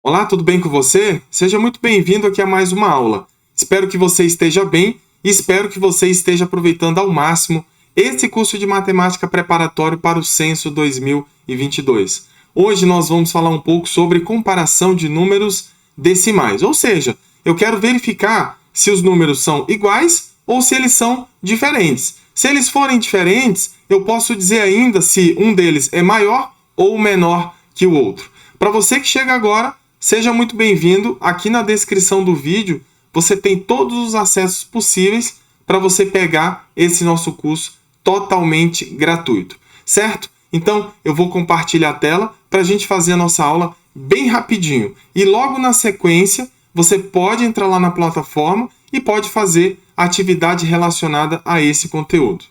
Olá, tudo bem com você? Seja muito bem-vindo aqui a mais uma aula. Espero que você esteja bem e espero que você esteja aproveitando ao máximo esse curso de matemática preparatório para o Censo 2022. Hoje nós vamos falar um pouco sobre comparação de números decimais, ou seja, eu quero verificar se os números são iguais ou se eles são diferentes. Se eles forem diferentes, eu posso dizer ainda se um deles é maior ou menor que o outro. Para você que chega agora, seja muito bem-vindo. Aqui na descrição do vídeo você tem todos os acessos possíveis para você pegar esse nosso curso totalmente gratuito, certo? Então eu vou compartilhar a tela para a gente fazer a nossa aula bem rapidinho. E logo na sequência você pode entrar lá na plataforma e pode fazer a atividade relacionada a esse conteúdo.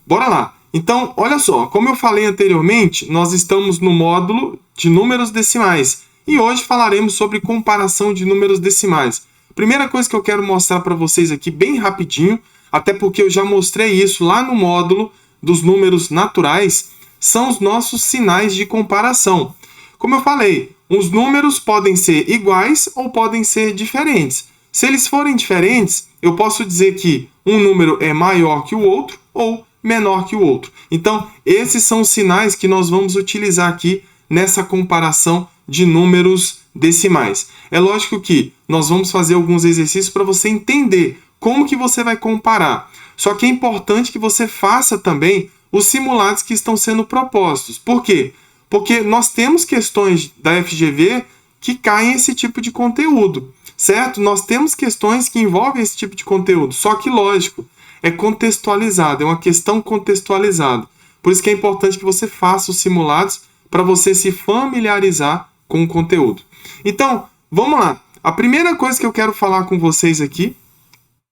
Bora lá! Então, olha só, como eu falei anteriormente, nós estamos no módulo de números decimais e hoje falaremos sobre comparação de números decimais. Primeira coisa que eu quero mostrar para vocês aqui bem rapidinho, até porque eu já mostrei isso lá no módulo dos números naturais, são os nossos sinais de comparação. Como eu falei, os números podem ser iguais ou podem ser diferentes. Se eles forem diferentes, eu posso dizer que um número é maior que o outro ou menor que o outro. Então, esses são os sinais que nós vamos utilizar aqui nessa comparação de números decimais. É lógico que nós vamos fazer alguns exercícios para você entender como que você vai comparar. Só que é importante que você faça também os simulados que estão sendo propostos. Por quê? Porque nós temos questões da FGV que caem esse tipo de conteúdo, certo? Nós temos questões que envolvem esse tipo de conteúdo, só que, lógico, é contextualizado, é uma questão contextualizada. Por isso que é importante que você faça os simulados para você se familiarizar com o conteúdo. Então, vamos lá. A primeira coisa que eu quero falar com vocês aqui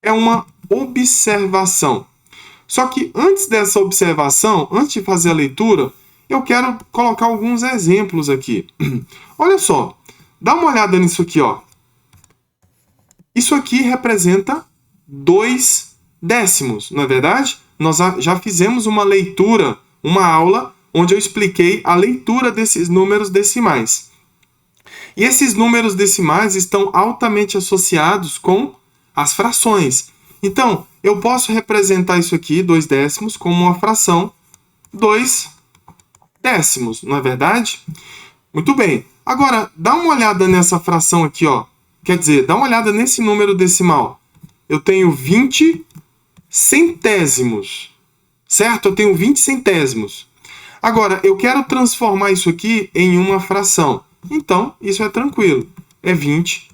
é uma observação. Só que antes dessa observação, antes de fazer a leitura, eu quero colocar alguns exemplos aqui. Olha só, dá uma olhada nisso aqui, ó. Isso aqui representa 2 décimos, não é verdade? Nós já fizemos uma leitura, uma aula, onde eu expliquei a leitura desses números decimais. E esses números decimais estão altamente associados com as frações. Então, eu posso representar isso aqui, 2 décimos, como uma fração 2 décimos, não é verdade? Muito bem. Agora, dá uma olhada nessa fração aqui, ó. Quer dizer, dá uma olhada nesse número decimal. Eu tenho 20 centésimos, certo? Eu tenho 20 centésimos. Agora, eu quero transformar isso aqui em uma fração. Então, isso é tranquilo. É 20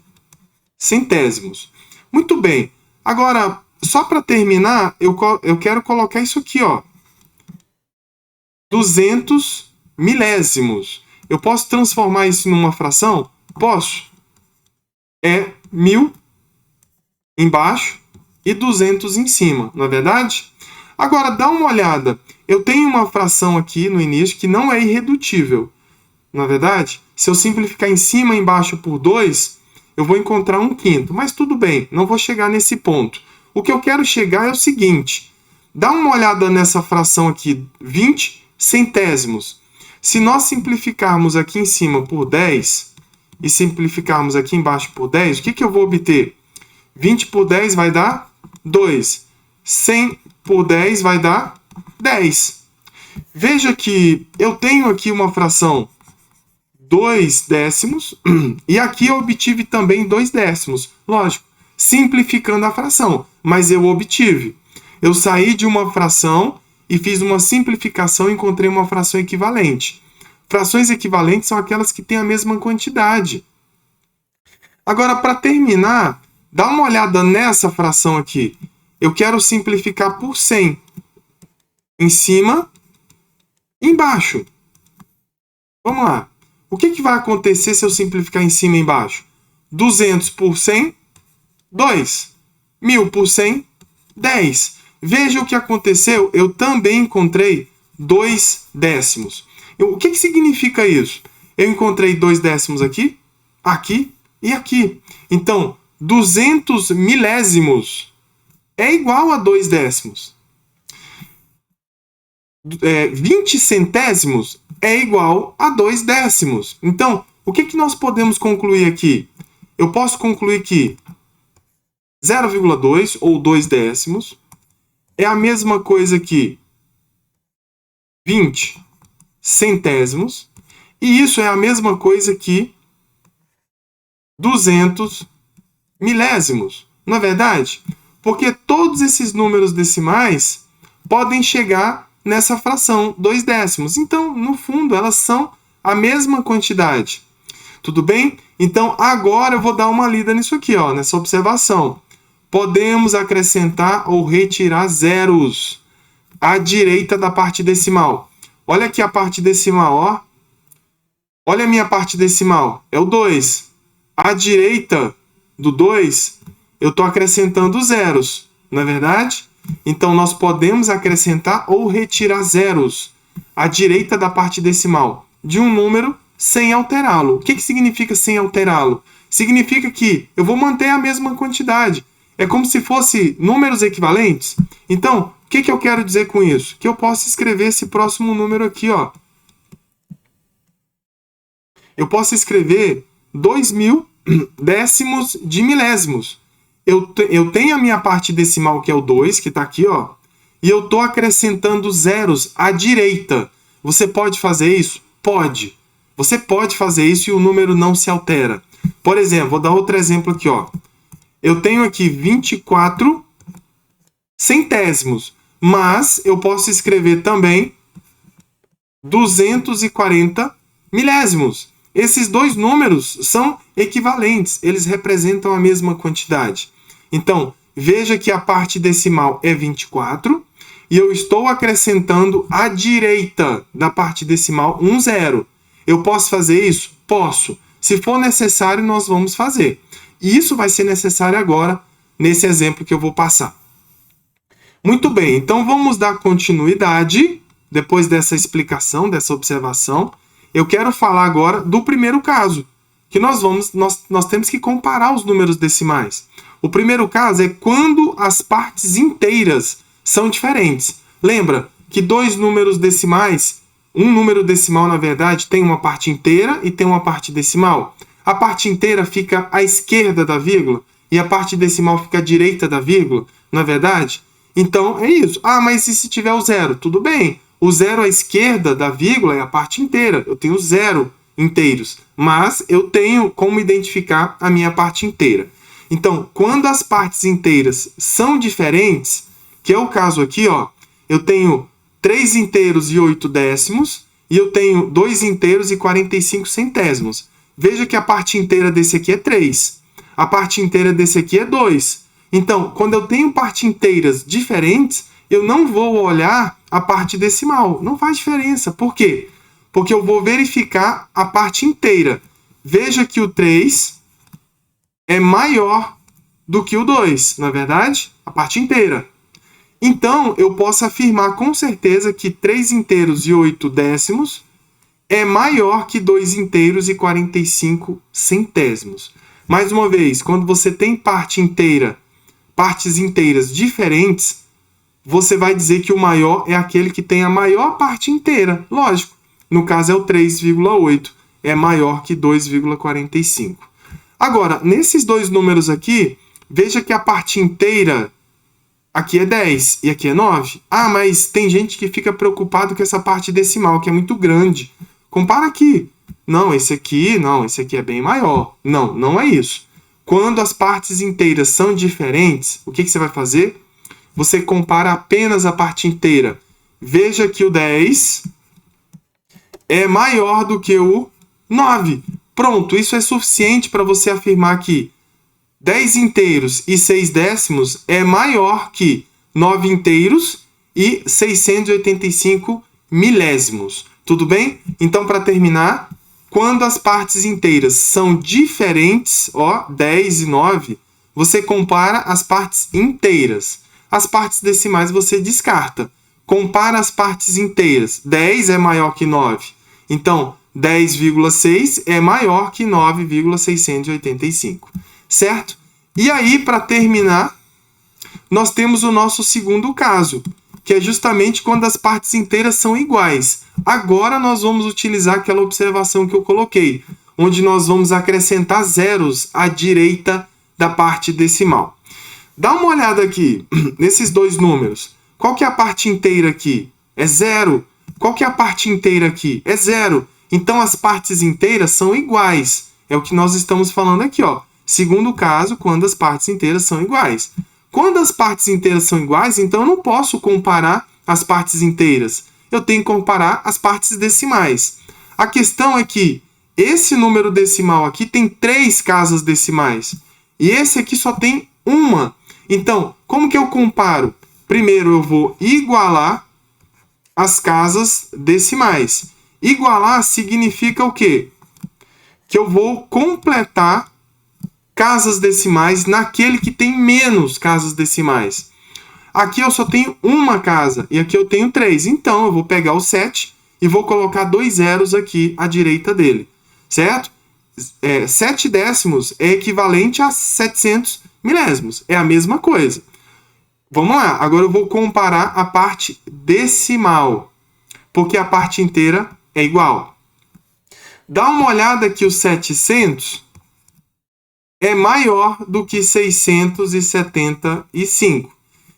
centésimos. Muito bem. Agora, só para terminar, eu quero colocar isso aqui, ó. 200 milésimos. Eu posso transformar isso numa fração? Posso. É 1000 embaixo e 200 em cima, não é verdade? Agora, dá uma olhada. Eu tenho uma fração aqui no início que não é irredutível, não é verdade? Se eu simplificar em cima e embaixo por 2, eu vou encontrar 1/5. Mas tudo bem, não vou chegar nesse ponto. O que eu quero chegar é o seguinte. Dá uma olhada nessa fração aqui, 20 centésimos. Se nós simplificarmos aqui em cima por 10 e simplificarmos aqui embaixo por 10, o que eu vou obter? 20 por 10 vai dar 2. 100 por 10 vai dar 10. Veja que eu tenho aqui uma fração 2 décimos e aqui eu obtive também 2 décimos. Lógico, simplificando a fração, mas eu obtive. Eu saí de uma fração e fiz uma simplificação e encontrei uma fração equivalente. Frações equivalentes são aquelas que têm a mesma quantidade. Agora, para terminar, dá uma olhada nessa fração aqui. Eu quero simplificar por 100. Em cima e embaixo. Vamos lá. O que vai acontecer se eu simplificar em cima e embaixo? 200 por 100, 2. 1000 por 100, 10. Veja o que aconteceu. Eu também encontrei 2 décimos. O que significa isso? Eu encontrei 2 décimos aqui, aqui e aqui. Então, 200 milésimos é igual a 2 décimos. 20 centésimos é igual a 2 décimos. Então, O que nós podemos concluir aqui? Eu posso concluir que 0,2 ou 2 décimos é a mesma coisa que 20 centésimos, e isso é a mesma coisa que 200 milésimos. Não é verdade? Porque todos esses números decimais podem chegar nessa fração 2 décimos. Então, no fundo, elas são a mesma quantidade. Tudo bem? Então, agora eu vou dar uma lida nisso aqui, ó, nessa observação. Podemos acrescentar ou retirar zeros à direita da parte decimal. Olha aqui a parte decimal, ó. Olha a minha parte decimal, é o 2. À direita do 2, eu estou acrescentando zeros, não é verdade? Então, nós podemos acrescentar ou retirar zeros à direita da parte decimal de um número sem alterá-lo. O que significa sem alterá-lo? Significa que eu vou manter a mesma quantidade. É como se fosse números equivalentes. Então, o que eu quero dizer com isso? Que eu posso escrever esse próximo número aqui, ó. Eu posso escrever 2.000 décimos de milésimos. Eu tenho a minha parte decimal, que é o 2, que está aqui, ó, e eu estou acrescentando zeros à direita. Você pode fazer isso? Pode. Você pode fazer isso e o número não se altera. Por exemplo, vou dar outro exemplo aqui, ó. Eu tenho aqui 24 centésimos, mas eu posso escrever também 240 milésimos. Esses dois números são equivalentes, eles representam a mesma quantidade. Então, veja que a parte decimal é 24 e eu estou acrescentando à direita da parte decimal um zero. Eu posso fazer isso? Posso. Se for necessário, nós vamos fazer. E isso vai ser necessário agora, nesse exemplo que eu vou passar. Muito bem, então vamos dar continuidade, depois dessa explicação, dessa observação. Eu quero falar agora do primeiro caso, que nós temos que comparar os números decimais. O primeiro caso é quando as partes inteiras são diferentes. Lembra que dois números decimais, um número decimal, na verdade, tem uma parte inteira e tem uma parte decimal. A parte inteira fica à esquerda da vírgula e a parte decimal fica à direita da vírgula, não é verdade? Então, é isso. Ah, mas e se tiver o zero? Tudo bem. O zero à esquerda da vírgula é a parte inteira. Eu tenho zero inteiros. Mas eu tenho como identificar a minha parte inteira. Então, quando as partes inteiras são diferentes, que é o caso aqui, ó, eu tenho 3 inteiros e 8 décimos e eu tenho 2 inteiros e 45 centésimos. Veja que a parte inteira desse aqui é 3. A parte inteira desse aqui é 2. Então, quando eu tenho partes inteiras diferentes, eu não vou olhar a parte decimal. Não faz diferença. Por quê? Porque eu vou verificar a parte inteira. Veja que o 3 é maior do que o 2, não é verdade? A parte inteira. Então, eu posso afirmar com certeza que 3 inteiros e 8 décimos é maior que 2 inteiros e 45 centésimos. Mais uma vez, quando você tem partes inteiras diferentes, você vai dizer que o maior é aquele que tem a maior parte inteira. Lógico, no caso é o 3,8, é maior que 2,45. Agora, nesses dois números aqui, veja que a parte inteira aqui é 10 e aqui é 9. Ah, mas tem gente que fica preocupado com essa parte decimal, que é muito grande. Compara aqui. Não, esse aqui é bem maior. Não, não é isso. Quando as partes inteiras são diferentes, o que você vai fazer? Você compara apenas a parte inteira. Veja que o 10 é maior do que o 9. Pronto, isso é suficiente para você afirmar que 10 inteiros e 6 décimos é maior que 9 inteiros e 685 milésimos. Tudo bem? Então, para terminar, quando as partes inteiras são diferentes, ó, 10 e 9, você compara as partes inteiras. As partes decimais você descarta. Compara as partes inteiras. 10 é maior que 9. Então, 10,6 é maior que 9,685. Certo? E aí, para terminar, nós temos o nosso segundo caso, que é justamente quando as partes inteiras são iguais. Agora nós vamos utilizar aquela observação que eu coloquei. onde nós vamos acrescentar zeros à direita da parte decimal. Dá uma olhada aqui nesses dois números. Qual que é a parte inteira aqui? É 0. Qual que é a parte inteira aqui? É 0. Então, as partes inteiras são iguais. É o que nós estamos falando aqui, ó. Segundo caso, quando as partes inteiras são iguais. Quando as partes inteiras são iguais, então eu não posso comparar as partes inteiras. Eu tenho que comparar as partes decimais. A questão é que esse número decimal aqui tem 3 casas decimais. E esse aqui só tem uma. Então, como que eu comparo? Primeiro eu vou igualar as casas decimais. Igualar significa o quê? Que eu vou completar casas decimais naquele que tem menos casas decimais. Aqui eu só tenho uma casa e aqui eu tenho 3. Então, eu vou pegar o 7 e vou colocar 2 zeros aqui à direita dele. Certo? 7 décimos é equivalente a 700 milésimos. É a mesma coisa. Vamos lá. Agora eu vou comparar a parte decimal, porque a parte inteira é igual. Dá uma olhada que o 700 é maior do que 675.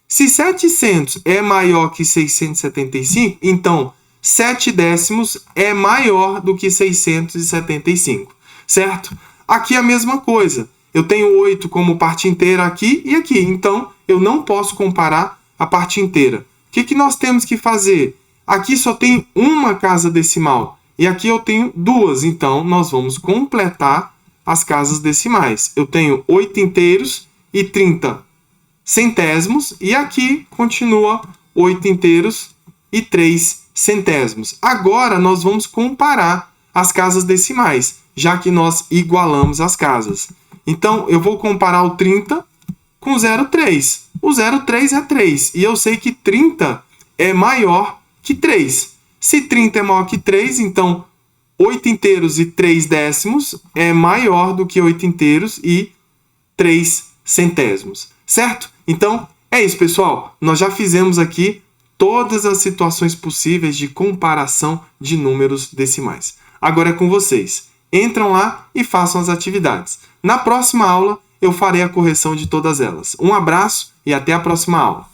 Se 700 é maior que 675, então 7 décimos é maior do que 675, certo? Aqui é a mesma coisa. Eu tenho 8 como parte inteira aqui e aqui, então eu não posso comparar a parte inteira. O que nós temos que fazer? Aqui só tem uma casa decimal e aqui eu tenho 2, então nós vamos completar as casas decimais. Eu tenho 8 inteiros e 30 centésimos, e aqui continua 8 inteiros e 3 centésimos. Agora nós vamos comparar as casas decimais, já que nós igualamos as casas. Então, eu vou comparar o 30 com o 0,3. O 0,3 é 3, e eu sei que 30 é maior que 3. Se 30 é maior que 3, então 8 inteiros e 3 décimos é maior do que 8 inteiros e 3 centésimos. Certo? Então, é isso, pessoal. Nós já fizemos aqui todas as situações possíveis de comparação de números decimais. Agora é com vocês. Entram lá e façam as atividades. Na próxima aula, eu farei a correção de todas elas. Um abraço e até a próxima aula.